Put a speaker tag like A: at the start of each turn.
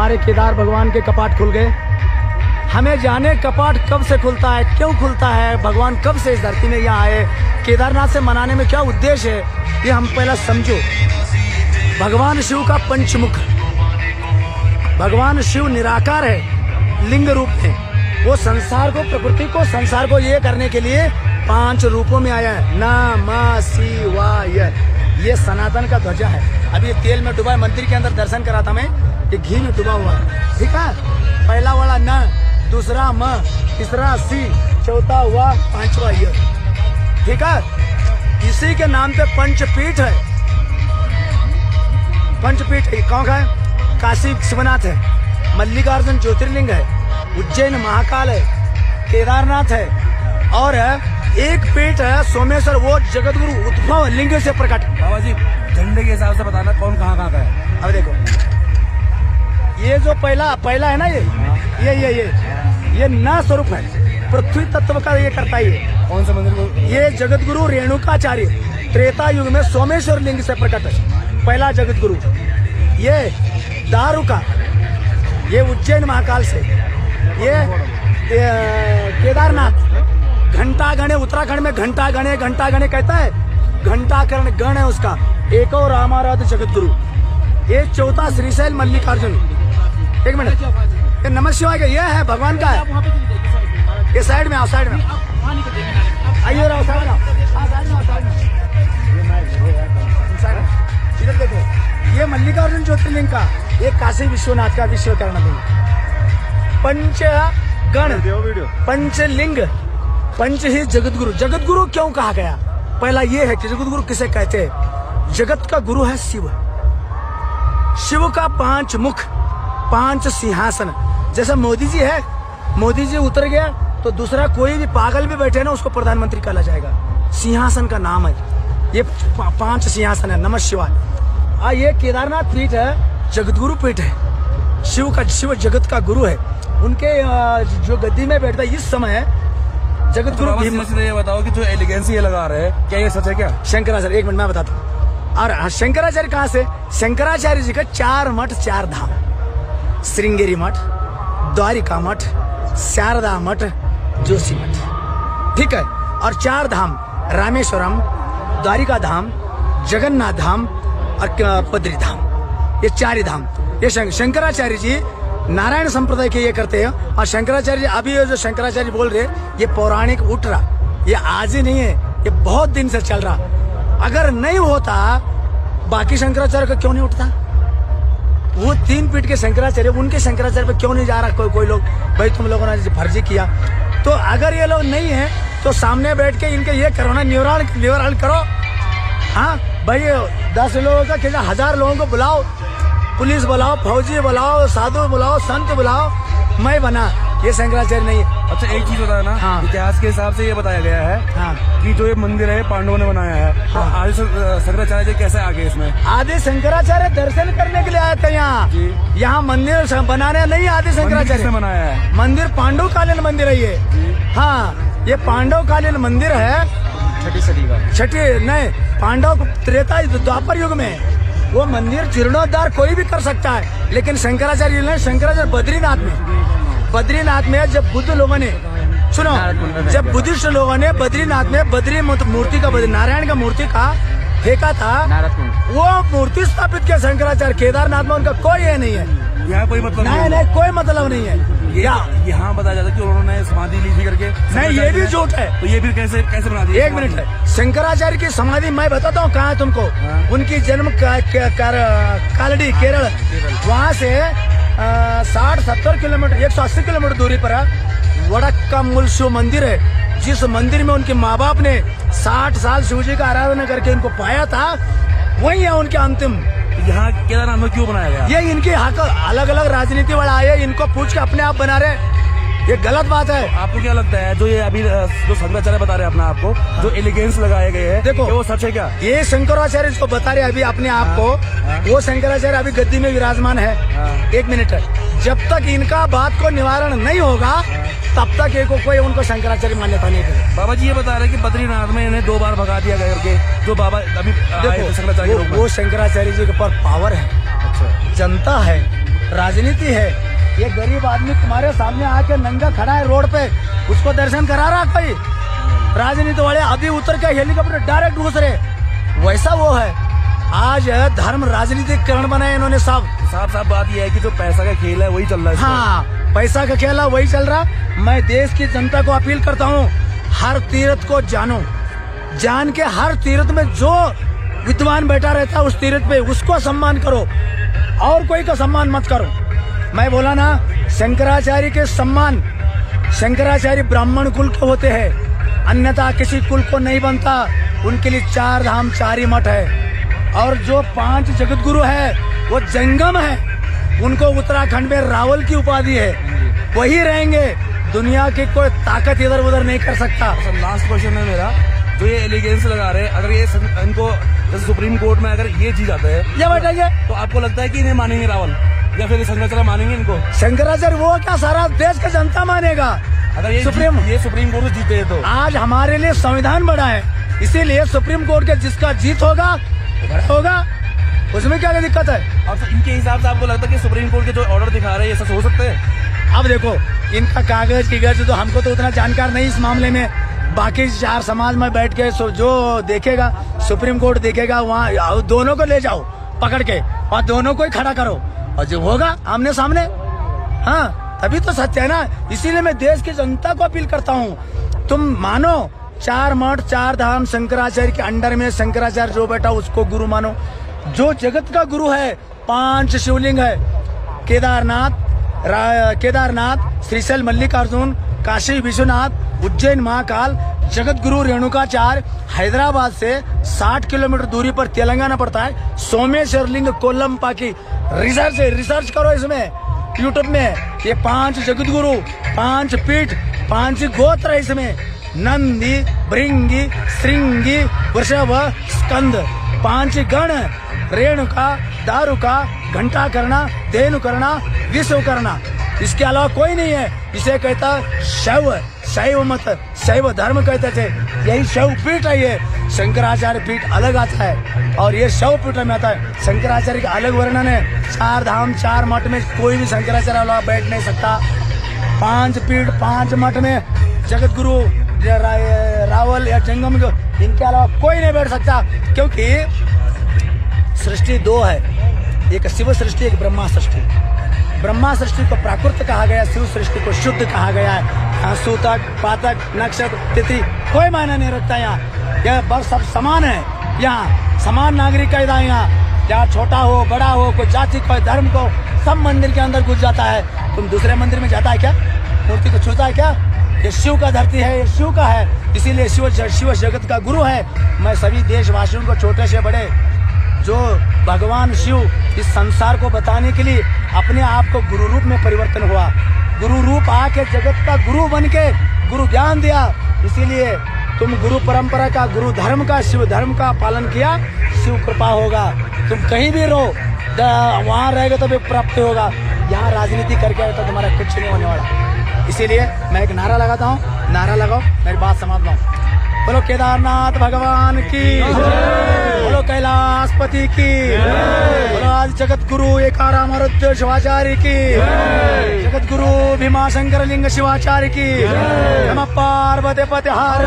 A: हमारे केदार भगवान के कपाट खुल गए। हमें जाने कपाट कब से खुलता है, क्यों खुलता है, भगवान कब से इस धरती में यहाँ आए, केदारनाथ से मनाने में क्या उद्देश्य है, ये हम पहला समझो। भगवान शिव का पंचमुख, भगवान शिव निराकार है, लिंग रूप है। वो संसार को, प्रकृति को, संसार को ये करने के लिए 5 रूपों में आया है। नमः शिवाय, ये सनातन का ध्वजा है। अभी ये तेल में डूबा है, मंदिर के अंदर दर्शन करा था मैं, ये घी में डूबा हुआ है। ठीक है, पहला वाला न, दूसरा म, तीसरा सी, चौथा हुआ, 5वां य। ठीक है, इसी के नाम पे पंचपीठ है। पंचपीठ कौन है? काशी विश्वनाथ है, मल्लिकार्जुन ज्योतिर्लिंग है, उज्जैन महाकाल है, केदारनाथ है, और एक पीठ है सोमेश्वर, वो जगतगुरु उद्भव लिंग से प्रकट।
B: बाबा जी झंडे के हिसाब से बताना कौन कहाँ का है।
A: अब देखो, ये जो पहला है ना, ये न स्वरूप है, पृथ्वी तत्व का ये करता है।
B: कौन सा मंदिर को?
A: ये जगतगुरु रेणुकाचार्य त्रेता युग में सोमेश्वर लिंग से प्रकट है, पहला जगतगुरु। ये दारुका, ये उज्जैन महाकाल से, ये केदारनाथ, घंटा गणे, उत्तराखंड में घंटा गणे कहता है, घंटा कर्ण गण है उसका, एक और रामाराध जगतगुरु। ये चौथा श्रीशैल मल्लिकार्जुन। एक मिनट, ये नमः शिवाय का ये है, भगवान का है। ये साइड में आओ, साइड में आइए, रहो साइड में, इधर देखो, ये मल्लिकार्जुन ज्योतिर्लिंग का, ये काशी विश्वनाथ का विश्वकर्मा लिंग। पंचगण, पंचलिंग, पंच ही जगतगुरु। जगतगुरु क्यों कहा गया? पहला ये है कि जगतगुरु किसे कहते हैं? जगत का गुरु है शिव। शिव का 5 मुख, 5 सिंहासन। जैसे मोदी जी है, मोदी जी उतर गया तो दूसरा कोई भी पागल भी बैठे ना, उसको प्रधानमंत्री कहा जाएगा। सिंहासन का नाम है ये, 5 सिंहासन है। नमः शिवाय। ये केदारनाथ पीठ है, जगतगुरु पीठ है। शिव जगत का गुरु है। उनके जो गद्दी में बैठता है इस समय जगतगुरु भीम।
B: ये बताओ कि जो एलिगेंसी ये लगा रहे हैं, क्या ये सच है क्या?
A: शंकराचार्य, एक मिनट मैं बताता हूँ। और शंकराचार्य कहाँ से? शंकराचार्य जी का 4 मठ, 4 धाम, श्रृंगेरी मठ, द्वारिका मठ, शारदा मठ, जोशी मठ। ठीक है, और 4 धाम, रामेश्वरम, द्वारिका धाम, जगन्नाथ धाम और बद्री धाम, ये 4 ही धाम। ये शंकराचार्य जी नारायण संप्रदाय के ये करते हैं। और शंकराचार्य जी, अभी ये जो शंकराचार्य बोल रहे, ये पौराणिक उठ रहा, ये आज ही नहीं है, ये बहुत दिन से चल रहा। अगर नहीं होता, बाकी शंकराचार्य का क्यों नहीं उठता? वो 3 पीठ के शंकराचार्य, उनके शंकराचार्य पे क्यों नहीं जा रहा कोई लोग? भाई तुम लोगों ने फर्जी किया। तो अगर ये लोग नहीं है तो सामने बैठ के इनके ये करो ना, निवारण करो। हाँ भाई, 10 लोगों का क्या, 1000 लोगों को बुलाओ, पुलिस बुलाओ, फौजी बुलाओ, साधु बुलाओ, संत बुलाओ, मैं बना। ये शंकराचार्य नहीं है।
B: अच्छा, एक चीज बताया ना, हाँ। इतिहास के हिसाब से ये बताया गया है, हाँ। कि जो ये मंदिर है पांडवों ने बनाया है, हाँ। तो आदि शंकराचार्य जी कैसे आ गए इसमें?
A: आदि शंकराचार्य दर्शन करने के लिए आए थे यहाँ। यहाँ मंदिर बनाने नहीं, आदि शंकराचार्य
B: बनाया है
A: मंदिर। पांडवकालीन मंदिर है ये, हाँ, ये पांडवकालीन मंदिर है।
B: 6ठी सदी का,
A: 6ठी नहीं, पांडव त्रेता द्वापर युग में वो मंदिर जीर्णोद्धार कोई भी कर सकता है, लेकिन शंकराचार्य ने, शंकराचार्य बद्रीनाथ में जब बुद्ध लोगों ने, सुनो, जब बुद्धिस्ट लोगों ने बद्रीनाथ में बद्री मूर्ति का, नारायण का मूर्ति का फेंका था, वो मूर्ति स्थापित किया शंकराचार्य। केदारनाथ में उनका कोई ये नहीं है,
B: यहाँ कोई मतलब
A: नहीं, कोई मतलब नहीं है।
B: यहाँ बताया जाता है कि उन्होंने समाधि ली थी करके,
A: नहीं, ये भी झूठ है।
B: तो ये भी कैसे बना दिया?
A: 1 मिनट है, शंकराचार्य की समाधि मैं बताता हूँ कहाँ है तुमको। उनकी जन्म कालड़ी, केरल, वहाँ से 60-70 किलोमीटर, 180 किलोमीटर दूरी पर है वडक्कम्मुल शिव मंदिर है, जिस मंदिर में उनके माँ बाप ने 60 साल शिव जी का आराधना करके इनको पाया था, वही है उनके अंतिम।
B: यहाँ केदारनाथ में क्यों बनाया गया?
A: ये इनके हक, अलग अलग राजनीति वाला आए, इनको पूछ के अपने आप बना रहे, ये गलत बात है।
B: आपको क्या लगता है जो ये अभी जो शंकराचार्य बता रहे हैं अपने आप को, हाँ। जो एलिगेंस लगाए गए हैं, देखो वो सच है क्या? ये
A: शंकराचार्य जो बता रहे अभी अपने आप को, वो शंकराचार्य अभी गद्दी में विराजमान है। 1 मिनट है, जब तक इनका बात को निवारण नहीं होगा तब तक ये कोई उनको शंकराचार्य मान्यता नहीं देगा।
B: बाबा जी ये बता रहे हैं कि बद्रीनाथ में इन्हें 2 बार भगा दिया गया करके, जो बाबा अभी
A: देखो, वो शंकराचार्य जी के ऊपर पावर है। अच्छा, जनता है, राजनीति है। ये गरीब आदमी तुम्हारे सामने आके नंगा खड़ा है रोड पे, उसको दर्शन करा रहा कोई? राजनीति वाले अभी उतर के हेलीकॉप्टर डायरेक्ट घुस रहे, वैसा वो है। आज धर्म राजनीतिकरण बनाए इन्होंने सब।
B: साफ बात यह है कि जो पैसा का खेल है वही चल रहा है।
A: हाँ, पैसा का खेल है वही चल रहा। मैं देश की जनता को अपील करता हूँ, हर तीर्थ को जानो, जान के हर तीर्थ में जो विद्वान बैठा रहता है उस तीर्थ पे उसको सम्मान करो, और कोई का सम्मान मत करो। मैं बोला ना, शंकराचार्य के सम्मान, शंकराचार्य ब्राह्मण कुल के होते हैं, अन्यथा किसी कुल को नहीं बनता। उनके लिए 4 धाम 4 ही मठ है, और जो 5 जगत गुरु है वो जंगम है, उनको उत्तराखंड में रावल की उपाधि है, वही रहेंगे। दुनिया की कोई ताकत इधर उधर नहीं कर सकता।
B: लास्ट क्वेश्चन है मेरा, जो ये एलिगेंस लगा रहे हैं, अगर ये इनको सुप्रीम कोर्ट में अगर ये जीत जाता है
A: ये बैठेंगे
B: तो आपको लगता है कि इन्हें मानेंगे रावल, या फिर शंकराचार्य मानेंगे इनको?
A: शंकराचार्य वो क्या सारा देश का जनता मानेगा?
B: अगर ये सुप्रीम कोर्ट जीते हैं तो
A: आज हमारे लिए संविधान बड़ा है, इसीलिए सुप्रीम कोर्ट के जिसका जीत होगा होगा, उसमें क्या दिक्कत है?
B: और तो इनके हिसाब से आपको लगता है कि सुप्रीम कोर्ट के जो ऑर्डर दिखा रहे हैं ये सच हो सकते हैं?
A: अब देखो, इनका कागज तो हमको तो उतना जानकार नहीं इस मामले में। बाकी 4 समाज में बैठ के जो देखेगा, सुप्रीम कोर्ट देखेगा, वहाँ दोनों को ले जाओ पकड़ के और दोनों को ही खड़ा करो, और जो होगा आमने सामने, हाँ तभी तो सत्य है ना। इसीलिए मैं देश की जनता को अपील करता हूँ, तुम मानो 4 मठ 4 धाम शंकराचार्य के अंडर में शंकराचार्य जो बैठा उसको गुरु मानो। जो जगत का गुरु है, 5 शिवलिंग है, केदारनाथ, श्रीशैल मल्लिकार्जुन, काशी विश्वनाथ, उज्जैन महाकाल, जगत गुरु रेणुकाचार्य। हैदराबाद से 60 किलोमीटर दूरी पर तेलंगाना पड़ता है। सोमेश्वर लिंग कोल्लमपा की रिसर्च करो इसमें, यूट्यूब में। ये 5 जगत गुरु, 5 पीठ, 5 गोत्र है इसमें, नंदी, भृंगी, श्रृंगी, वृषभ, स्कंद, 5 गण, रेणुका, दारुका, घंटाकर्णा, धेनुकर्णा, विश्वकर्णा। इसके अलावा कोई नहीं है। इसे कहता शैव मत, शैव धर्म कहते थे। यही शैव पीठ है, ये शंकराचार्य पीठ अलग आता है और ये शैव पीठ में आता है। शंकराचार्य का अलग वर्णन है। 4 धाम 4 मठ में कोई भी शंकराचार्य वाला बैठ नहीं सकता। 5 पीठ 5 मठ में जगत गुरु रावल या जंगम, इनके अलावा कोई नहीं बैठ सकता, क्योंकि सृष्टि 2 है, एक शिव सृष्टि, एक ब्रह्मा सृष्टि। ब्रह्मा सृष्टि को प्राकृत कहा गया, शिव सृष्टि को शुद्ध कहा गया है। यहाँ सूतक, पातक, नक्षत्र, तिथि कोई मायना नहीं रखता। यहाँ बस सब समान है, यहाँ समान नागरिक का यहाँ छोटा हो बड़ा हो, कोई जाति कोई धर्म को, सब मंदिर के अंदर घुस जाता है। तुम दूसरे मंदिर में जाता है क्या? मूर्ति को छूता है क्या? ये शिव का धरती है, ये शिव का है, इसीलिए शिव जगत का गुरु है। मैं सभी देशवासियों को, छोटे से बड़े, जो भगवान शिव इस संसार को बताने के लिए अपने आप को गुरु रूप में परिवर्तन हुआ, गुरु रूप आके जगत का गुरु बन के गुरु ज्ञान दिया। इसीलिए तुम गुरु परंपरा का, गुरु धर्म का, शिव धर्म का पालन किया, शिव कृपा होगा। तुम कहीं भी रहो, वहाँ रहेगा तो भी प्राप्त होगा। यहाँ राजनीति करके तो तुम्हारा कुछ नहीं होने वाला। इसीलिए मैं एक नारा लगाता हूँ, नारा लगाओ, मेरी बात समाप्त करो। बोलो केदारनाथ भगवान की, बोलो कैलाशपति की, बोलो आज जगत गुरु एकाराम आराध्य शिवाचार्य की, जगत गुरु भीमाशंकर लिंग शिवाचार्य की, नमः पार्वती पति हर